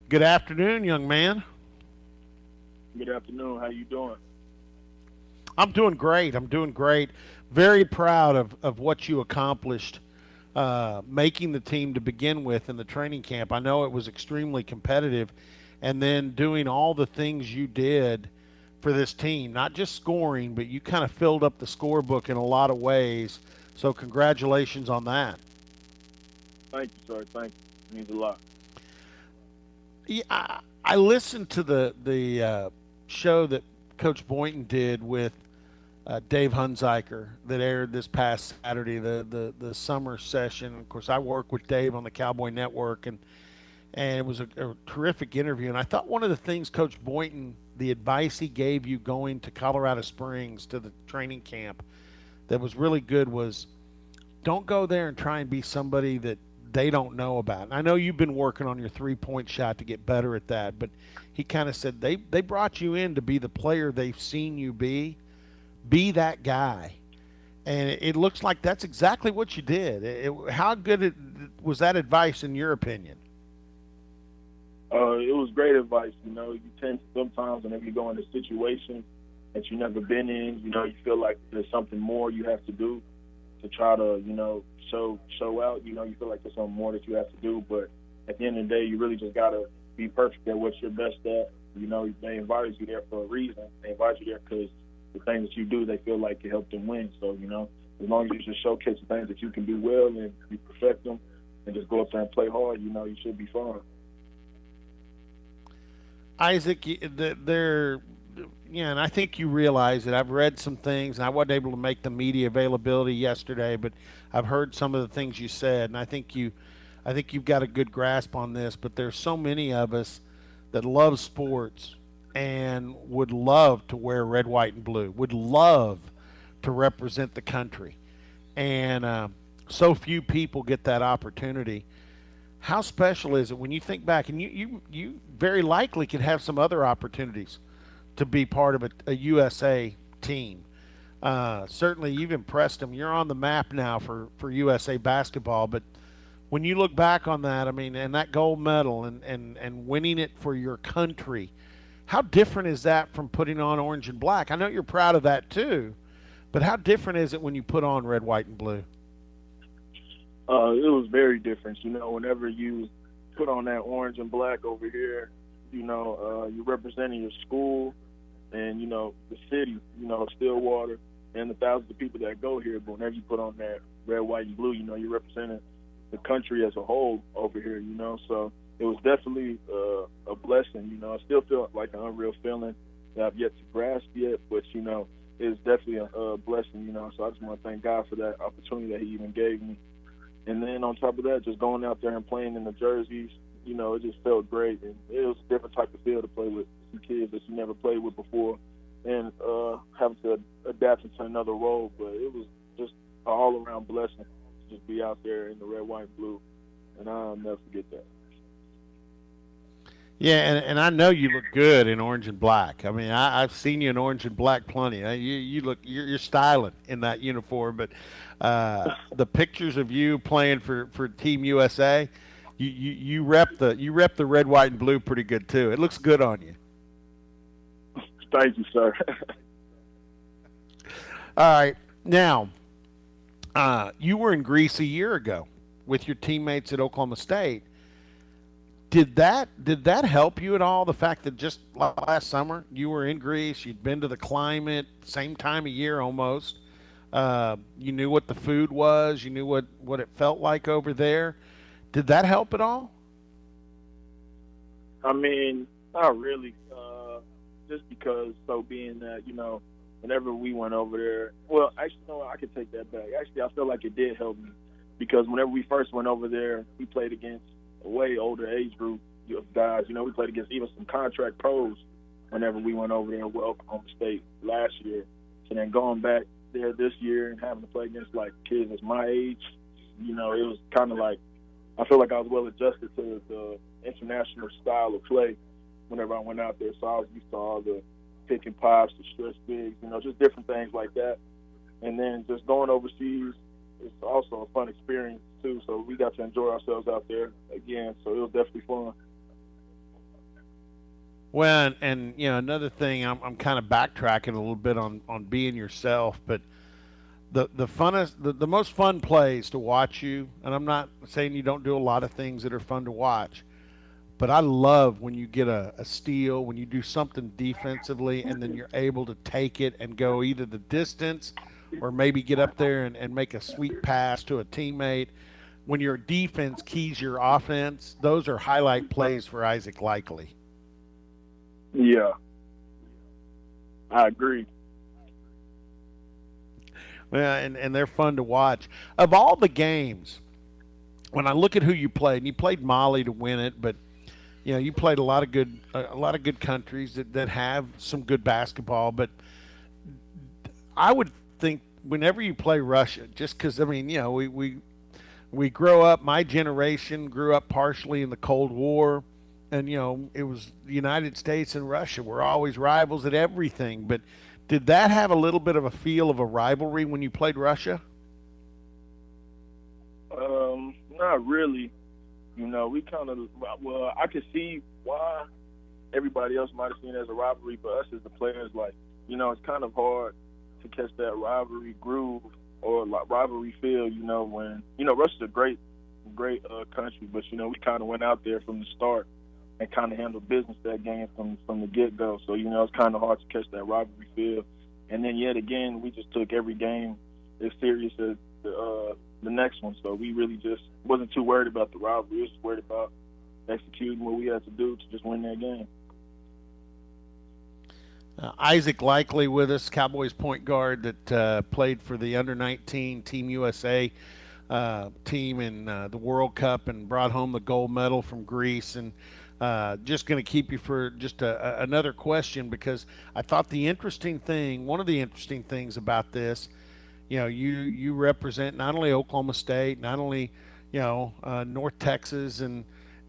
Good afternoon, young man. Good afternoon. How you doing? I'm doing great. I'm doing great. Very proud of what you accomplished making the team to begin with in the training camp. I know it was extremely competitive, and then doing all the things you did for this team, not just scoring, but you kind of filled up the scorebook in a lot of ways. So, congratulations on that. Thank you, sir. Thank you. It means a lot. Yeah, I listened to the show that Coach Boynton did with Dave Hunziker that aired this past Saturday, the summer session. Of course, I work with Dave on the Cowboy Network, and it was a terrific interview. And I thought one of the things Coach Boynton, the advice he gave you going to Colorado Springs to the training camp, that was really good was don't go there and try and be somebody that they don't know about. And I know you've been working on your 3 point shot to get better at that, but he kind of said they brought you in to be the player they've seen you be that guy. And it looks like that's exactly what you did. How good was that advice in your opinion? It was great advice. You tend to sometimes whenever you go into situations that you've never been in, you feel like there's something more you have to do to try to, show out. You feel like there's something more that you have to do. But at the end of the day, you really just gotta be perfect at what you're best at. They invited you there for a reason. They invited you there because the things that you do, they feel like it helped them win. So, as long as you just showcase the things that you can do well and you perfect them and just go up there and play hard, you should be fine. Isaac, there, yeah, and I think you realize that I've read some things, and I wasn't able to make the media availability yesterday, but I've heard some of the things you said, and I think you've got a good grasp on this. But there's so many of us that love sports and would love to wear red, white, and blue, would love to represent the country, and so few people get that opportunity. How special is it when you think back, and you very likely could have some other opportunities to be part of a USA team. Certainly, you've impressed them. You're on the map now for USA basketball. But when you look back on that, I mean, and that gold medal and winning it for your country, how different is that from putting on orange and black? I know you're proud of that too, but how different is it when you put on red, white, and blue? It was very different. Whenever you put on that orange and black over here, you're representing your school and, the city, Stillwater, and the thousands of people that go here. But whenever you put on that red, white, and blue, you're representing the country as a whole over here. So it was definitely a blessing. I still feel like an unreal feeling that I've yet to grasp yet, but, it's definitely a blessing. So I just want to thank God for that opportunity that He even gave me. And then on top of that, just going out there and playing in the jerseys, it just felt great. And it was a different type of feel to play with some kids that you never played with before and having to adapt into another role. But it was just an all-around blessing to just be out there in the red, white, and blue. And I'll never forget that. Yeah, and I know you look good in orange and black. I mean, I've seen you in orange and black plenty. You look you're styling in that uniform, but the pictures of you playing for Team USA, you rep the red, white, and blue pretty good too. It looks good on you. Thank you, sir. All right, now you were in Greece a year ago with your teammates at Oklahoma State. Did that help you at all? The fact that just last summer you were in Greece, you'd been to the climate, same time of year almost. You knew what the food was, you knew what it felt like over there. Did that help at all? I mean, not really. Just because, so being that, whenever we went over there, well, actually, no, I could take that back. Actually, I feel like it did help me because whenever we first went over there, we played against a way older age group of guys. We played against even some contract pros whenever we went over there with Oklahoma State last year. So then going back there this year and having to play against like kids that's my age, it was kind of like I feel like I was well adjusted to the international style of play whenever I went out there. So I was used to all the pick and pops, the stretch bigs, just different things like that. And then just going overseas is also a fun experience too. So we got to enjoy ourselves out there again. So it was definitely fun. Well, and another thing, I'm kind of backtracking a little bit on being yourself, but the funnest, the most fun plays to watch you, and I'm not saying you don't do a lot of things that are fun to watch, but I love when you get a steal, when you do something defensively, and then you're able to take it and go either the distance or maybe get up there and make a sweet pass to a teammate. When your defense keys your offense, those are highlight plays for Isaac Likely. Yeah, I agree. Well, and they're fun to watch. Of all the games, when I look at who you played, and you played Mali to win it, but you played a lot of good countries that have some good basketball. But I would think whenever you play Russia, just because we grow up. My generation grew up partially in the Cold War, and it was the United States and Russia were always rivals at everything. But did that have a little bit of a feel of a rivalry when you played Russia? Not really. We kind of, well, I could see why everybody else might have seen it as a rivalry, but us as the players, like, it's kind of hard to catch that rivalry groove or like rivalry feel. When Russia's a great country, but we kind of went out there from the start and kind of handled business that game from the get go. So it's kind of hard to catch that rivalry feel. And then yet again, we just took every game as serious as the next one. So we really just wasn't too worried about the rivalry. We was just worried about executing what we had to do to just win that game. Isaac Likely with us, Cowboys point guard that played for the under 19 Team USA team in the World Cup and brought home the gold medal from Greece. And just going to keep you for just another question because I thought one of the interesting things about this, you represent not only Oklahoma State, not only North Texas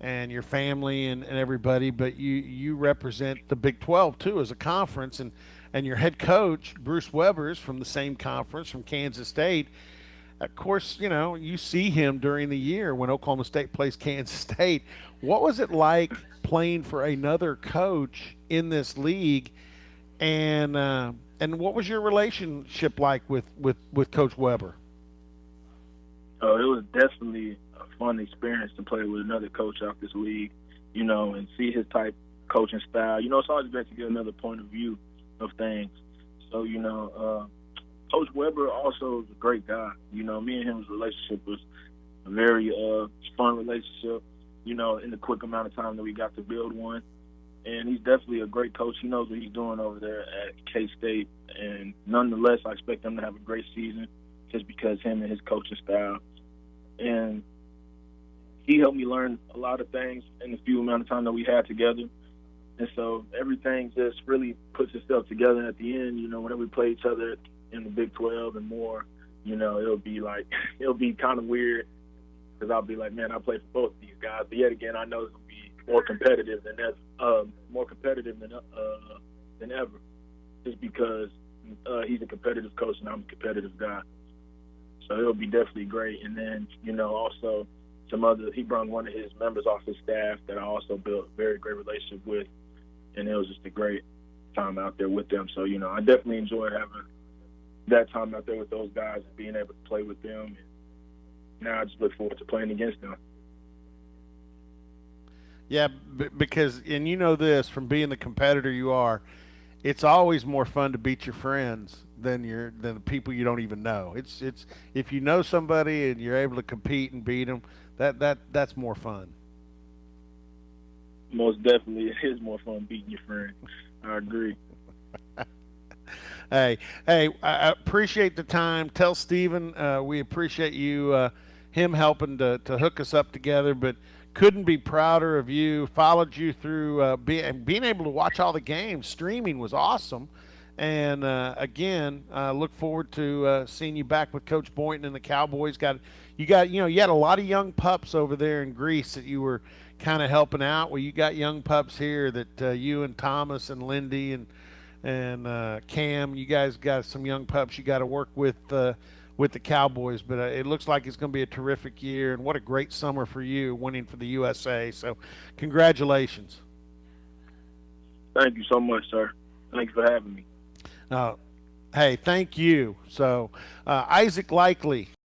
and your family and everybody, but you represent the Big 12 too as a conference, and your head coach Bruce Weber is from the same conference from Kansas State. Of course, you see him during the year when Oklahoma State plays Kansas State. What was it like playing for another coach in this league, and what was your relationship like with Coach Weber? It was definitely a fun experience to play with another coach out this league, and see his type coaching style. It's always great to get another point of view of things. So, Coach Weber also is a great guy. Me and his relationship was a very fun relationship, in the quick amount of time that we got to build one. And he's definitely a great coach. He knows what he's doing over there at K-State. And nonetheless, I expect him to have a great season just because him and his coaching style. And he helped me learn a lot of things in the few amount of time that we had together. And so everything just really puts itself together at the end. Whenever we play each other in the Big 12 and more, it'll be like, it'll be kind of weird because I'll be like, man, I play for both of these guys. But yet again, I know it's going to be more competitive than ever, just because he's a competitive coach and I'm a competitive guy. So it'll be definitely great. And then, also he brought one of his members off his staff that I also built a very great relationship with. And it was just a great time out there with them. So, I definitely enjoyed having that time out there with those guys and being able to play with them. And now I just look forward to playing against them. Yeah, because and this from being the competitor you are, it's always more fun to beat your friends than the people you don't even know. It's if you know somebody and you're able to compete and beat them, that's more fun. Most definitely, it is more fun beating your friend. I agree. Hey, I appreciate the time. Tell Steven we appreciate him helping to hook us up together, but couldn't be prouder of you. Followed you through being able to watch all the games. Streaming was awesome. And again, look forward to seeing you back with Coach Boynton and the Cowboys. You had a lot of young pups over there in Greece that you were kind of helping out. Well, you got young pups here that you and Thomas and Lindy and Cam, you guys got some young pups you got to work with the Cowboys. But it looks like it's going to be a terrific year, and what a great summer for you winning for the USA. So, congratulations. Thank you so much, sir. Thanks for having me. Uh, hey, thank you. So, Isaac Likely,